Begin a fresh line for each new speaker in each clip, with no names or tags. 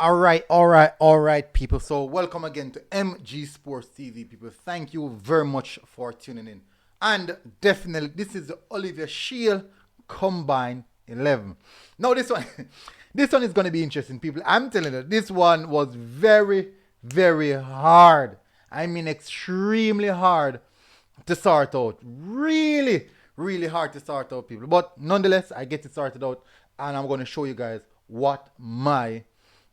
All right, people. So, welcome again to MG Sports TV, people. Thank you very much for tuning in. And definitely, this is the Olivier Shield Combine 11. Now, this one, this one is going to be interesting, people. I'm telling you, this one was very, very hard. I mean, extremely hard to sort out. Really, really hard to sort out, people. But nonetheless, I get it sorted out, and I'm going to show you guys what my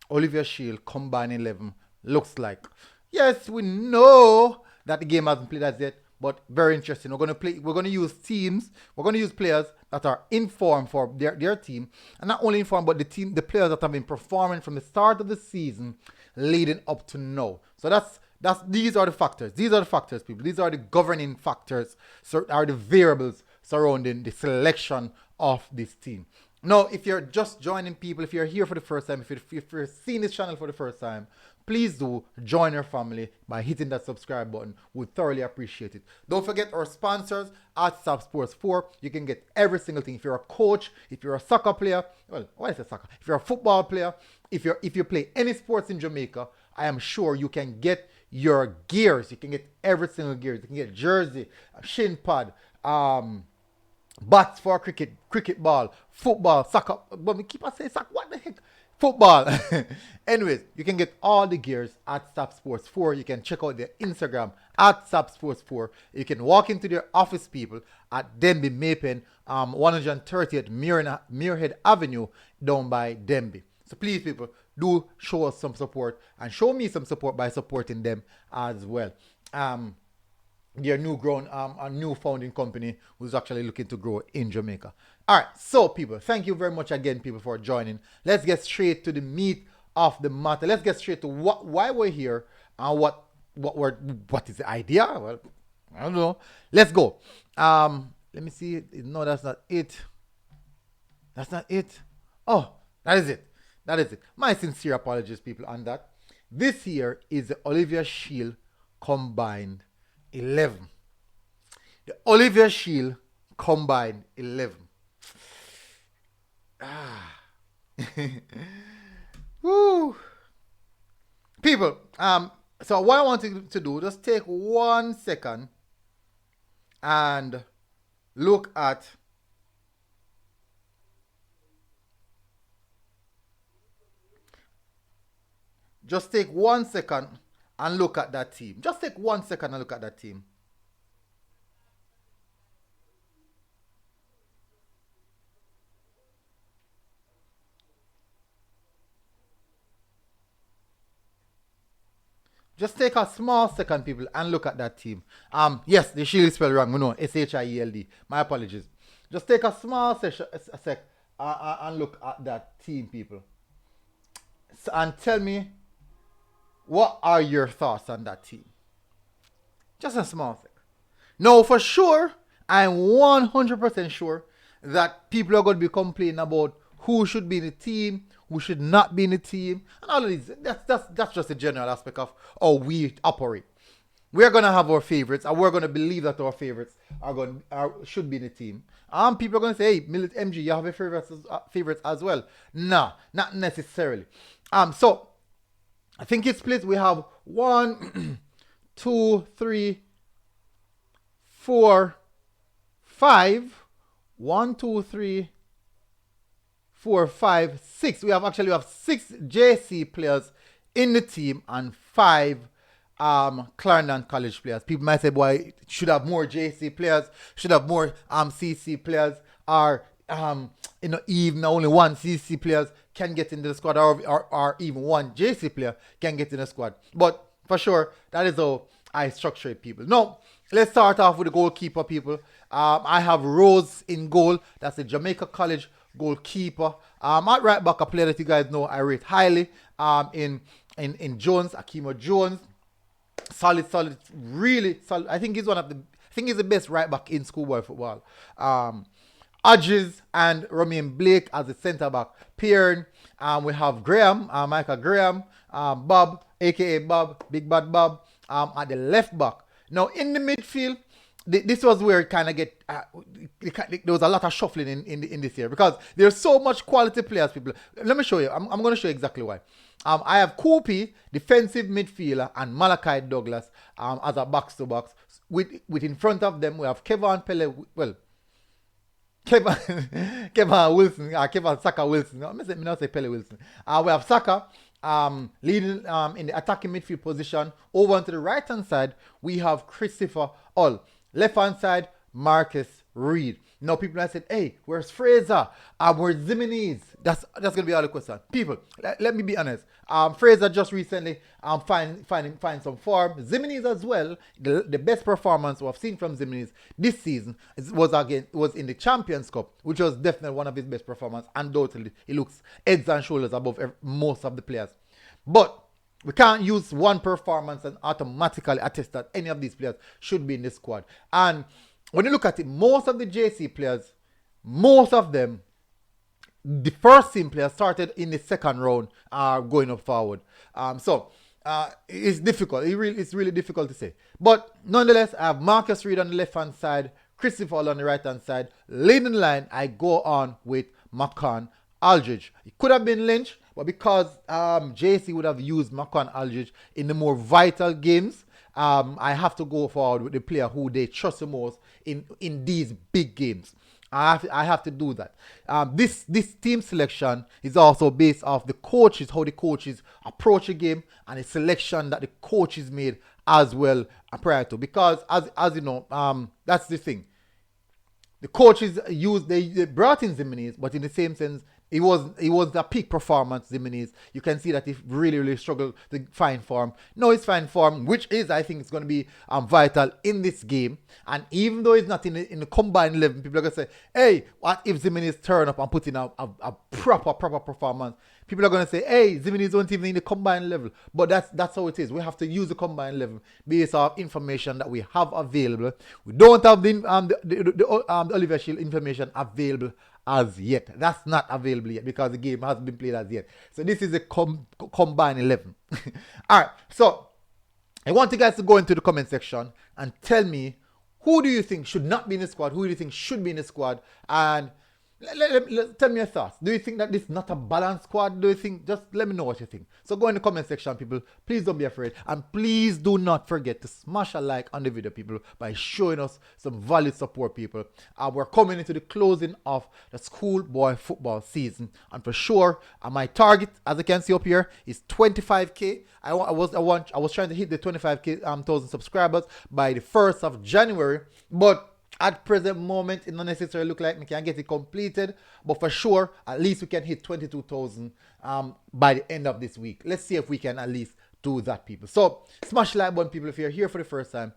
Olivier Shield Combine 11 looks like. Yes, we know that the game hasn't played as yet, but very interesting. We're going to use teams, we're going to use players that are informed for their team, and not only informed, but the players that have been performing from the start of the season leading up to now. So these are the factors. These are the factors, people. These are the governing factors, are the variables surrounding the selection of this team. Now, if you're just joining, people, if you're here for the first time, if you're seeing this channel for the first time, please do join our family by hitting that subscribe button. We'd thoroughly appreciate it. Don't forget our sponsors at Stop Sports 4. You can get every single thing. If you're a coach, if you're a soccer player, well, why is it soccer? If you're a football player, if you play any sports in Jamaica, I am sure you can get your gears. You can get every single gear. You can get jersey, shin pad, bats for cricket ball, football, soccer. But we keep on saying soccer. What the heck? Football. Anyways, you can get all the gears at Stop Sports 4. You can check out their Instagram at Stop Sports 4. You can walk into their office, people, at Denby Mapen, 130th Muirhead Avenue, down by Denby. So please, people, do show us some support and show me some support by supporting them as well. Their a new founding company who's actually looking to grow in Jamaica. All right, so people, thank you very much again, people, for joining. Let's get straight to the meat of the matter. Let's get straight to why we're here and what is the idea. Well, I don't know. Let's go. Let me see. No, that's not it. That's not it. Oh, that is it. That is it. My sincere apologies, people, on that. This here is the Olivier Shield Combined 11. The Olivier Shield Combined 11. Woo. People, so what I want you to do, just take 1 second and look at just take 1 second and look at that team. Just take 1 second and look at that team. Just take a small second, people, and look at that team. Yes, the Shield is spelled wrong. We know, SHIELD. My apologies. Just take a small sec and look at that team, people. And tell me, what are your thoughts on that team? Just a small thing. No, for sure, I'm 100% sure that people are going to be complaining about who should be in the team, who should not be in the team, and all of these. That's just a general aspect of how we operate. We're going to have our favorites, and we're going to believe that our favorites should be in the team. People are going to say, hey, MG, you have your favorites as well. No, not necessarily. So, I think it's split. We have 1, 2, 3, 4, 5. 1, 2, 3, 4, 5, 6. We have 6 JC players in the team and 5 Clarendon College players. People might say, boy, should have more JC players, should have more CC players, or even only 1 CC players can get into the squad, or even 1 JC player can get in the squad. But for sure, that is how I structure it, people. Now, let's start off with the goalkeeper, people. I have Rose in goal. That's the Jamaica College goalkeeper. At right back, a player that you guys know I rate highly. In Jones, Akimo Jones. Solid, really solid. I think he's the best right back in schoolboy football. Hodges and Romain Blake as the centre back pairing. We have Graham, Michael Graham, Bob, aka Bob, Big Bad Bob, at the left back. Now in the midfield, this was where it kind of get there was a lot of shuffling in this year because there's so much quality players. People, let me show you. I'm going to show you exactly why. I have Kopi, defensive midfielder, and Malachi Douglas as a box to box. With in front of them, we have Kevin Pele. Well, Kevin Kevin Wilson, Kevin Saka Wilson. No, me not say Pele Wilson. We have Saka leading in the attacking midfield position. Over onto the right hand side, we have Christopher Hull. Left hand side, Marcus Reed. Now people have said, hey, where's Fraser? Where's Zimenez? That's gonna be all the question. People, let me be honest. Fraser just recently find some form. Zimenez as well. The best performance we've seen from Zimenez this season was in the Champions Cup, which was definitely one of his best performances. Undoubtedly, he looks heads and shoulders above most of the players. But we can't use one performance and automatically attest that any of these players should be in the squad. And when you look at it, most of the JC players, most of them, the first team players started in the second round going up forward. So it's difficult. It's really difficult to say. But nonetheless, I have Marcus Reed on the left-hand side, Christopher on the right-hand side. Leading line, I go on with Macon Aldridge. It could have been Lynch, but because JC would have used Macon Aldridge in the more vital games, I have to go forward with the player who they trust the most in these big games. I have to do that. This team selection is also based off the coaches, how the coaches approach a game, and the selection that the coaches made as well prior to. Because as you know, that's the thing. The coaches they brought in Zimenez, but in the same sense, it was a peak performance, Zimenez. You can see that he really struggled to find form. No, it's fine form, which is, I think, it's going to be vital in this game. And even though it's not in the combined 11, people are going to say, hey, what if Zimenez turn up and put in a proper performance? People are going to say, hey, Zimenez wasn't even in the combined level. But that's how it is. We have to use the combined level based off information that we have available. We don't have the Olivier Shield information available as yet. That's not available yet because the game hasn't been played as yet. So this is a combined 11. Alright, so I want you guys to go into the comment section and tell me, who do you think should not be in the squad? Who do you think should be in the squad? And tell me your thoughts. Do you think that this is not a balanced squad? Do you think, just let me know what you think. So go in the comment section, people. Please don't be afraid. And please do not forget to smash a like on the video, people, by showing us some valid support, people. We're coming into the closing of the schoolboy football season. And for sure, my target, as you can see up here, is 25k. I was trying to hit the 25k thousand subscribers by the 1st of January. But at present moment, it not necessarily look like we can get it completed, but for sure, at least we can hit 22,000 by the end of this week. Let's see if we can at least do that, people. So smash the like button, people. If you're here for the first time,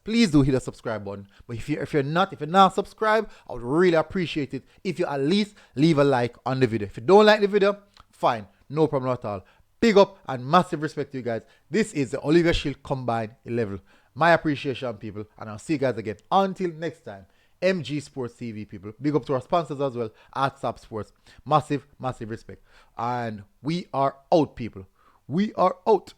please do hit the subscribe button. But if you're not subscribed, I would really appreciate it if you at least leave a like on the video. If you don't like the video, fine, no problem at all. Big up and massive respect to you guys. This is the Olivier Shield Combined 11. My appreciation, people, and I'll see you guys again. Until next time, MG Sports TV, people. Big up to our sponsors as well, at Sap Sports. Massive respect. And we are out, people. We are out.